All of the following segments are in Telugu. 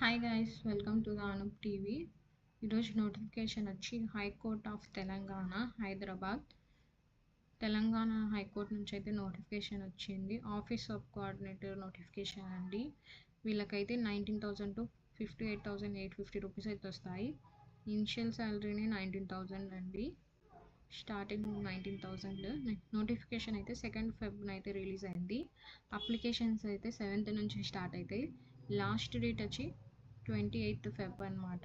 Hi guys, welcome to the Anoop TV. ఈరోజు నోటిఫికేషన్ వచ్చి high court of Telangana Hyderabad Telangana high court నుంచి అయితే నోటిఫికేషన్ వచ్చింది. ఆఫీస్ ఆఫ్ కోఆర్డినేటర్ నోటిఫికేషన్ అండి. వీళ్ళకైతే 19,000 టు 58,850 రూపీస్ అయితే వస్తాయి. ఇనిషియల్ శాలరీని 19,000 అండి. స్టార్టింగ్ 19,000. నోటిఫికేషన్ అయితే 2nd February అయితే రిలీజ్ అయింది. అప్లికేషన్స్ అయితే 7th నుంచి స్టార్ట్ అవుతాయి. లాస్ట్ డేట్ వచ్చి 28th February అనమాట.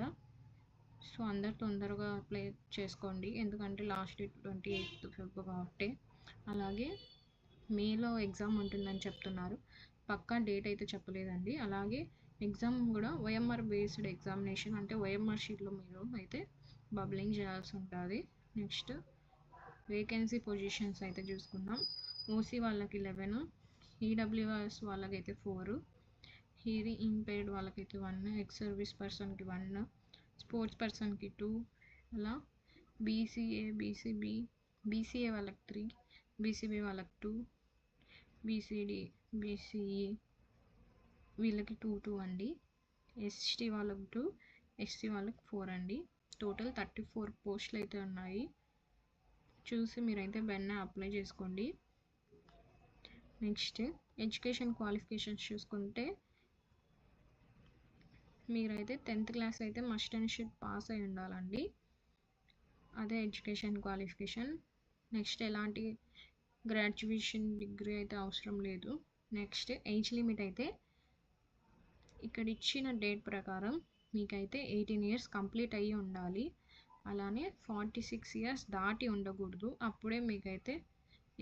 సో అందరు తొందరగా అప్లై చేసుకోండి, ఎందుకంటే లాస్ట్ డేట్ 28th February కాబట్టి. అలాగే మేలో ఎగ్జామ్ ఉంటుందని చెప్తున్నారు, పక్కా డేట్ అయితే చెప్పలేదండి. అలాగే ఎగ్జామ్ కూడా OMR బేస్డ్ ఎగ్జామినేషన్, అంటే OMR షీట్లో మీరు అయితే బబ్లింగ్ చేయాల్సి ఉంటుంది. నెక్స్ట్ వేకెన్సీ పొజిషన్స్ అయితే చూసుకుందాం. ఓసీ వాళ్ళకి 11, ఈడబ్ల్యూఎస్ వాళ్ళకైతే 4, హియరింగ్ ఇంపైర్డ్ వాళ్ళకైతే 1, ఎక్స్ సర్వీస్ పర్సన్కి 1, స్పోర్ట్స్ పర్సన్కి 2, అలా బీసీఏ వాళ్ళకి 3, బీసీబీ వాళ్ళకి 2, బీసీఈ వీళ్ళకి 2 అండి. ఎస్టీ వాళ్ళకి 2, ఎస్సీ వాళ్ళకి 4 అండి. టోటల్ 34 పోస్టులు అయితే ఉన్నాయి. చూసి మీరైతే వెంటనే అప్లై చేసుకోండి. నెక్స్ట్ ఎడ్యుకేషన్ క్వాలిఫికేషన్స్ చూసుకుంటే మీరైతే 10th క్లాస్ అయితే మస్ట్ అండ్ షుడ్ పాస్ అయి ఉండాలండి. అదే ఎడ్యుకేషన్ క్వాలిఫికేషన్. నెక్స్ట్ ఎలాంటి గ్రాడ్యుయేషన్ డిగ్రీ అయితే అవసరం లేదు. నెక్స్ట్ ఏజ్ లిమిట్ అయితే ఇక్కడ ఇచ్చిన డేట్ ప్రకారం మీకైతే 18 years కంప్లీట్ అయ్యి ఉండాలి. అలానే 46 years దాటి ఉండకూడదు, అప్పుడే మీకైతే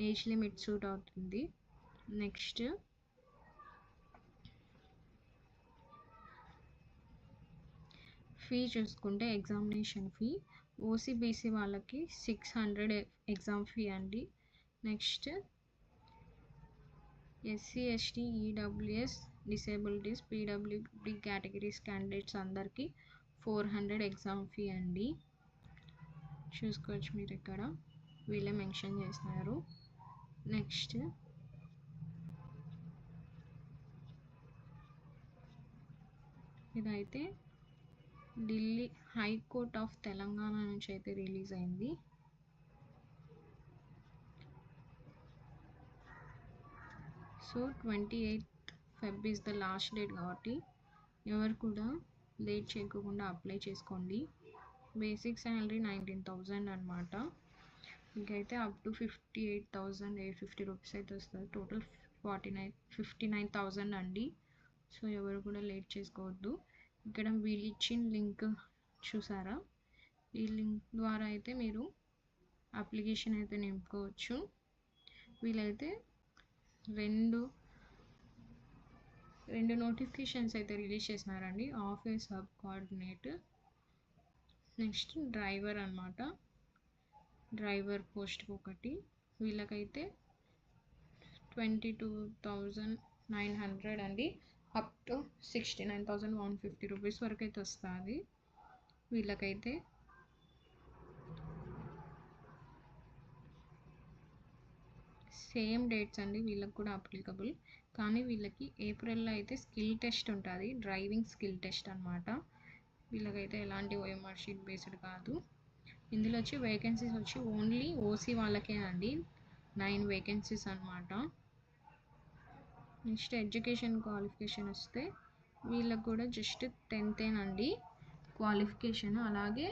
ఏజ్ లిమిట్ సూట్ అవుతుంది. నెక్స్ట్ ఫీ చూసుకుంటే ఎగ్జామినేషన్ ఫీ ఓసీబీసీ వాళ్ళకి 600 ఎగ్జామ్ ఫీ అండి. Next SC ST EWS disabilities PWD categories candidates అందరికీ 400 ఎగ్జామ్ ఫీ అండి. చూసుకోవచ్చు మీరు, ఇక్కడ వీళ్ళే మెన్షన్ చేస్తున్నారు. నెక్స్ట్ ఇదైతే ఢిల్లీ హైకోర్ట్ ఆఫ్ తెలంగాణ నుంచి అయితే రిలీజ్ అయింది. So 28th February is the last date కాబట్టి ఎవరు కూడా లేట్ చేయకుండా అప్లై చేసుకోండి. బేసిక్ శాలరీ 19,000 అనమాట. ఇంకైతే అప్ టు 58,850 రూపీస్ అయితే వస్తుంది. టోటల్ 59,000 అండి. సో ఎవరు కూడా లేట్ చేసుకోవద్దు. ఇక్కడ వీళ్ళు ఇచ్చిన లింక్ చూసారా, ఈ లింక్ ద్వారా అయితే మీరు అప్లికేషన్ అయితే నింపుకోవచ్చు. వీళ్ళైతే రెండు నోటిఫికేషన్స్ అయితే రిలీజ్ చేసినారండి. Office sub coordinator, next driver అనమాట. డ్రైవర్ పోస్ట్ ఒకటి. వీళ్ళకైతే 22,900 అండి, అప్ టు 69,150 రూపీస్ వరకు అయితే వస్తుంది. వీళ్ళకైతే సేమ్ డేట్స్ అండి, వీళ్ళకి కూడా అప్లికబుల్. కానీ వీళ్ళకి ఏప్రిల్లో అయితే స్కిల్ టెస్ట్ ఉంటుంది, డ్రైవింగ్ స్కిల్ టెస్ట్ అనమాట. వీళ్ళకైతే ఎలాంటి OMR షీట్ బేస్డ్ కాదు. ఇందులో వచ్చి వేకెన్సీస్ వచ్చి ఓన్లీ ఓసీ వాళ్ళకే అండి, 9 వేకెన్సీస్ అనమాట. నెక్స్ట్ ఎడ్యుకేషన్ క్వాలిఫికేషన్ వస్తే వీళ్ళకి కూడా జస్ట్ 10th అండి క్వాలిఫికేషన్. అలాగే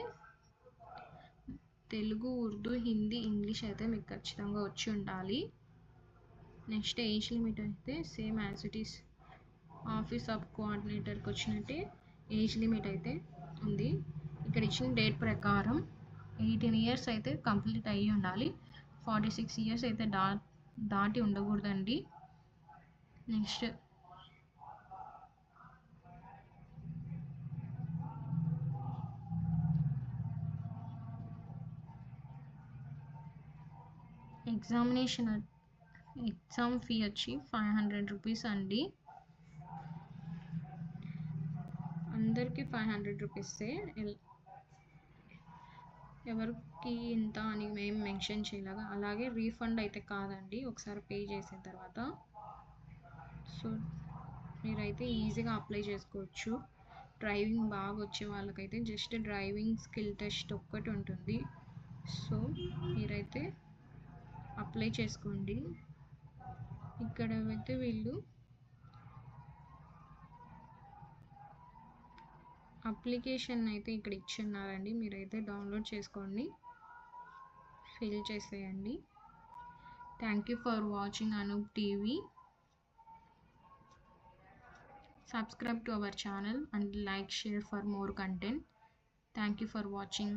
తెలుగు, ఉర్దూ, హిందీ, ఇంగ్లీష్ అయితే మీకు ఖచ్చితంగా వచ్చి ఉండాలి. నెక్స్ట్ ఏజ్ లిమిట్ అయితే same as it is office of కోఆర్డినేటర్కి వచ్చినట్టే ఏజ్ లిమిట్ అయితే ఉంది. ఇక్కడ ఇచ్చిన డేట్ ప్రకారం 18 years అయితే కంప్లీట్ అయ్యి ఉండాలి. 46 years అయితే దాటి ఉండకూడదండి. నెక్స్ట్ ఎగ్జామ్ ఫీ వచ్చి 500 రూపీస్ అండి. అందరికీ 500 రూపీసే, ఎవరికి ఇంత అని మేము మెన్షన్ చేయలేగా. అలాగే రీఫండ్ అయితే కాదండి, ఒకసారి పే చేసిన తర్వాత. సో మీరైతే ఈజీగా అప్లై చేసుకోవచ్చు. డ్రైవింగ్ బాగా వచ్చే వాళ్ళకైతే జస్ట్ డ్రైవింగ్ స్కిల్ టెస్ట్ ఒక్కటి ఉంటుంది. సో మీరైతే అప్లై చేసుకోండి. ఇక్కడ అయితే వీళ్ళు అప్లికేషన్ అయితే ఇక్కడ ఇచ్చున్నారండి, మీరైతే డౌన్లోడ్ చేసుకోండి, ఫిల్ చేసేయండి. Thank you for watching Anoop TV. Subscribe to our channel and like, share for more content. Thank you for watching.